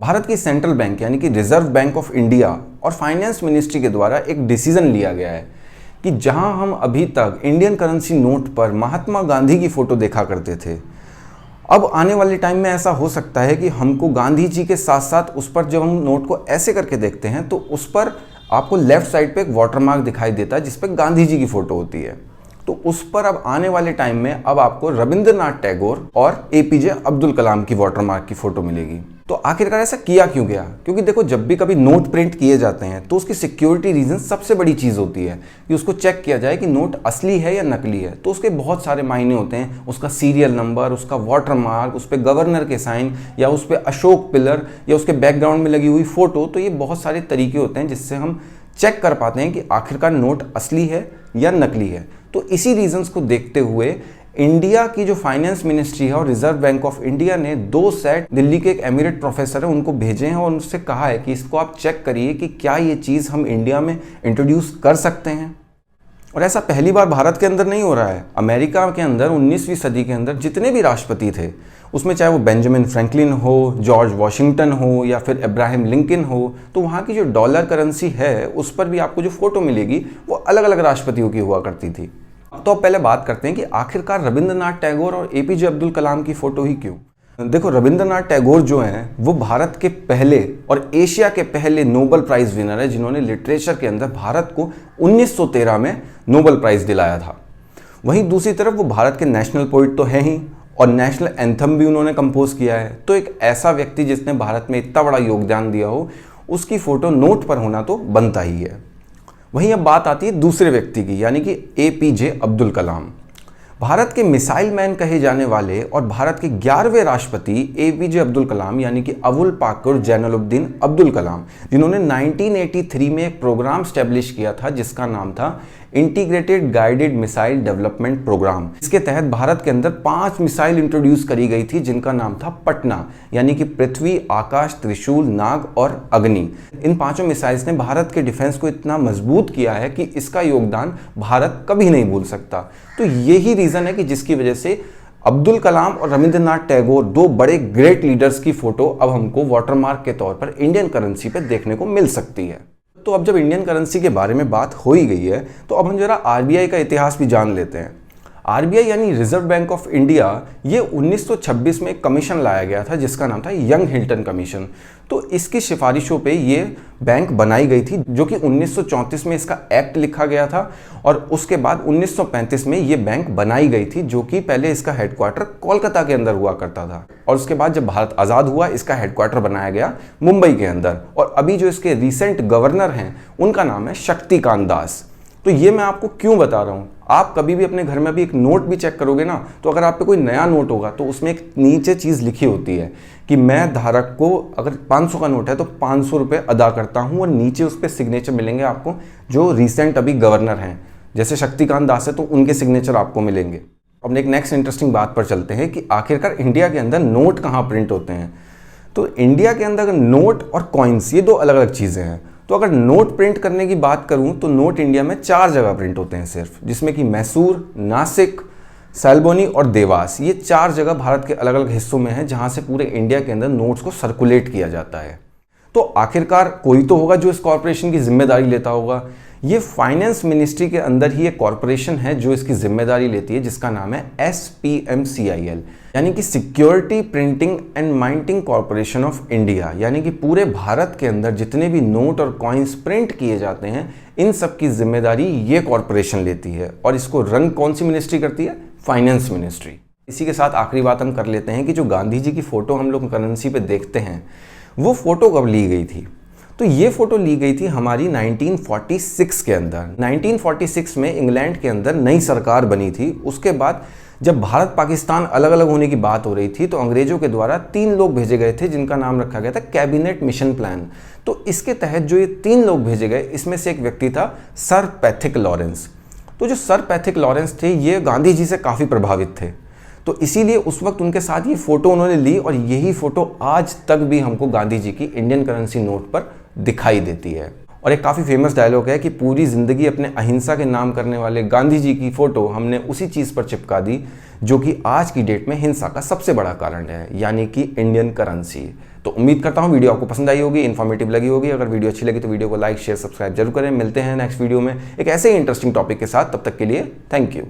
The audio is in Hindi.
भारत की सेंट्रल बैंक यानी कि रिजर्व बैंक ऑफ इंडिया और फाइनेंस मिनिस्ट्री के द्वारा एक डिसीजन लिया गया है कि जहां हम अभी तक इंडियन करेंसी नोट पर महात्मा गांधी की फ़ोटो देखा करते थे, अब आने वाले टाइम में ऐसा हो सकता है कि हमको गांधी जी के साथ साथ उस पर जब हम नोट को ऐसे करके देखते हैं तो उस पर आपको लेफ्ट साइड पे एक वाटरमार्क दिखाई देता है जिस पर गांधी जी की फ़ोटो होती है। तो उस पर अब आने वाले टाइम में अब आपको रविंद्रनाथ टैगोर और एपीजे अब्दुल कलाम की वाटरमार्क की फ़ोटो मिलेगी। तो आखिरकार ऐसा किया क्यों गया? क्योंकि देखो, जब भी कभी नोट प्रिंट किए जाते हैं तो उसकी सिक्योरिटी रीजन सबसे बड़ी चीज़ होती है कि उसको चेक किया जाए कि नोट असली है या नकली है। तो उसके बहुत सारे मायने होते हैं, उसका सीरियल नंबर, उसका वाटरमार्क, उस पर गवर्नर के साइन या उस पर अशोक पिलर या उसके बैकग्राउंड में लगी हुई फ़ोटो। तो ये बहुत सारे तरीके होते हैं जिससे हम चेक कर पाते हैं कि आखिरकार नोट असली है या नकली है। तो इसी रीजंस को देखते हुए इंडिया की जो फाइनेंस मिनिस्ट्री है और रिजर्व बैंक ऑफ इंडिया ने 2 सेट दिल्ली के एक एमिरेट प्रोफेसर है उनको भेजे हैं और उनसे कहा है कि इसको आप चेक करिए कि क्या ये चीज़ हम इंडिया में इंट्रोड्यूस कर सकते हैं। और ऐसा पहली बार भारत के अंदर नहीं हो रहा है। अमेरिका के अंदर 19वीं सदी के अंदर जितने भी राष्ट्रपति थे, उसमें चाहे वो बेंजामिन फ्रैंकलिन हो, जॉर्ज वॉशिंगटन हो या फिर अब्राहम लिंकन हो, तो वहाँ की जो डॉलर करेंसी है उस पर भी आपको जो फोटो मिलेगी वो अलग अलग राष्ट्रपतियों की हुआ करती थी। तो अब पहले बात करते हैं कि आखिरकार रविंद्रनाथ टैगोर और एपीजे अब्दुल कलाम की फ़ोटो ही क्यों? देखो, रविंद्रनाथ टैगोर जो हैं वो भारत के पहले और एशिया के पहले नोबेल प्राइज़ विनर है जिन्होंने लिटरेचर के अंदर भारत को 1913 में नोबेल प्राइज़ दिलाया था। वहीं दूसरी तरफ वो भारत के नेशनल पोइट तो हैं ही और नेशनल एंथम भी उन्होंने कंपोज किया है। तो एक ऐसा व्यक्ति जिसने भारत में इतना बड़ा योगदान दिया हो, उसकी फ़ोटो नोट पर होना तो बनता ही है। वहीं अब बात आती है दूसरे व्यक्ति की, यानी कि एपीजे अब्दुल कलाम। भारत के मिसाइल मैन कहे जाने वाले और भारत के 11वें राष्ट्रपति एपीजे अब्दुल कलाम यानी कि अबुल पाकुर जैनुलब्दीन अब्दुल कलाम, जिन्होंने 1983 में एक प्रोग्राम स्टैब्लिश किया था जिसका नाम था integrated guided missile development program. इसके तहत भारत के अंदर 5 मिसाइल इंट्रोड्यूस करी गई थी जिनका नाम था पटना, यानी कि पृथ्वी, आकाश, त्रिशूल, नाग और अग्नि। इन 5 मिसाइल्स ने भारत के डिफेंस को इतना मजबूत किया है कि इसका योगदान भारत कभी नहीं भूल सकता। तो यही रीज़न है कि जिसकी वजह से अब्दुल कलाम और रविंद्रनाथ टैगोर, 2 बड़े ग्रेट लीडर्स की फ़ोटो अब हमको वाटरमार्क के तौर पर इंडियन करेंसी पर देखने को मिल सकती है। तो अब जब इंडियन करेंसी के बारे में बात हो ही गई है तो अब हम जरा आरबीआई का इतिहास भी जान लेते हैं। आरबीआई यानी रिजर्व बैंक ऑफ इंडिया, ये 1926 में एक कमीशन लाया गया था जिसका नाम था यंग हिल्टन कमीशन। तो इसकी सिफारिशों पे ये बैंक बनाई गई थी, जो कि 1934 में इसका एक्ट लिखा गया था और उसके बाद 1935 में ये बैंक बनाई गई थी, जो कि पहले इसका हेडक्वार्टर कोलकाता के अंदर हुआ करता था और उसके बाद जब भारत आज़ाद हुआ इसका हेडक्वार्टर बनाया गया मुंबई के अंदर। और अभी जो इसके रिसेंट गवर्नर हैं उनका नाम है शक्तिकांत दास। तो ये मैं आपको क्यों बता रहा हूँ, आप कभी भी अपने घर में भी एक नोट भी चेक करोगे ना, तो अगर आप पे कोई नया नोट होगा तो उसमें एक नीचे चीज़ लिखी होती है कि मैं धारक को, अगर 500 का नोट है तो 500 रुपये अदा करता हूँ, और नीचे उस पर सिग्नेचर मिलेंगे आपको जो रिसेंट अभी गवर्नर हैं, जैसे शक्तिकांत दास है तो उनके सिग्नेचर आपको मिलेंगे। अब एक नेक्स्ट इंटरेस्टिंग बात पर चलते हैं कि आखिरकार इंडिया के अंदर नोट कहाँ प्रिंट होते हैं। तो इंडिया के अंदर नोट और कॉइन्स, ये 2 अलग अलग चीज़ें हैं। तो अगर नोट प्रिंट करने की बात करूं तो नोट इंडिया में 4 जगह प्रिंट होते हैं सिर्फ, जिसमें कि मैसूर, नासिक, सैलबोनी और देवास। ये 4 जगह भारत के अलग अलग हिस्सों में हैं जहां से पूरे इंडिया के अंदर नोट्स को सर्कुलेट किया जाता है। तो आखिरकार कोई तो होगा जो इस कॉर्पोरेशन की जिम्मेदारी लेता होगा। ये फाइनेंस मिनिस्ट्री के अंदर ही एक कॉर्पोरेशन है जो इसकी जिम्मेदारी लेती है, जिसका नाम है SPMCIL, यानी कि security printing and minting corporation of India. यानी कि पूरे भारत के अंदर जितने भी नोट और कॉइन्स प्रिंट किए जाते हैं इन सब की जिम्मेदारी ये कॉर्पोरेशन लेती है। और इसको रन कौन सी मिनिस्ट्री करती है? Finance ministry. इसी के साथ आखिरी बात हम कर लेते हैं कि जो गांधी जी की फ़ोटो हम लोग करेंसी पे देखते हैं वो फ़ोटो कब ली गई थी? तो ये फ़ोटो ली गई थी हमारी 1946 के अंदर। 1946 में इंग्लैंड के अंदर नई सरकार बनी थी। उसके बाद जब भारत पाकिस्तान अलग अलग होने की बात हो रही थी तो अंग्रेज़ों के द्वारा 3 लोग भेजे गए थे जिनका नाम रखा गया था कैबिनेट मिशन प्लान। तो इसके तहत जो ये 3 लोग भेजे गए, इसमें से एक व्यक्ति था सर पैथिक लॉरेंस। तो जो सर पैथिक लॉरेंस थे ये गांधी जी से काफ़ी प्रभावित थे, तो इसीलिए उस वक्त उनके साथ ये फ़ोटो उन्होंने ली और यही फ़ोटो आज तक भी हमको गांधी जी की इंडियन करेंसी नोट पर दिखाई देती है। और एक काफ़ी फेमस डायलॉग है कि पूरी ज़िंदगी अपने अहिंसा के नाम करने वाले गांधी जी की फ़ोटो हमने उसी चीज़ पर चिपका दी जो कि आज की डेट में हिंसा का सबसे बड़ा कारण है, यानी कि इंडियन करेंसी। तो उम्मीद करता हूँ वीडियो आपको पसंद आई होगी, इन्फॉर्मेटिव लगी होगी। अगर वीडियो अच्छी लगी तो वीडियो को लाइक शेयर सब्सक्राइब जरूर करें। मिलते हैं नेक्स्ट वीडियो में एक ऐसे ही इंटरेस्टिंग टॉपिक के साथ, तब तक के लिए थैंक यू।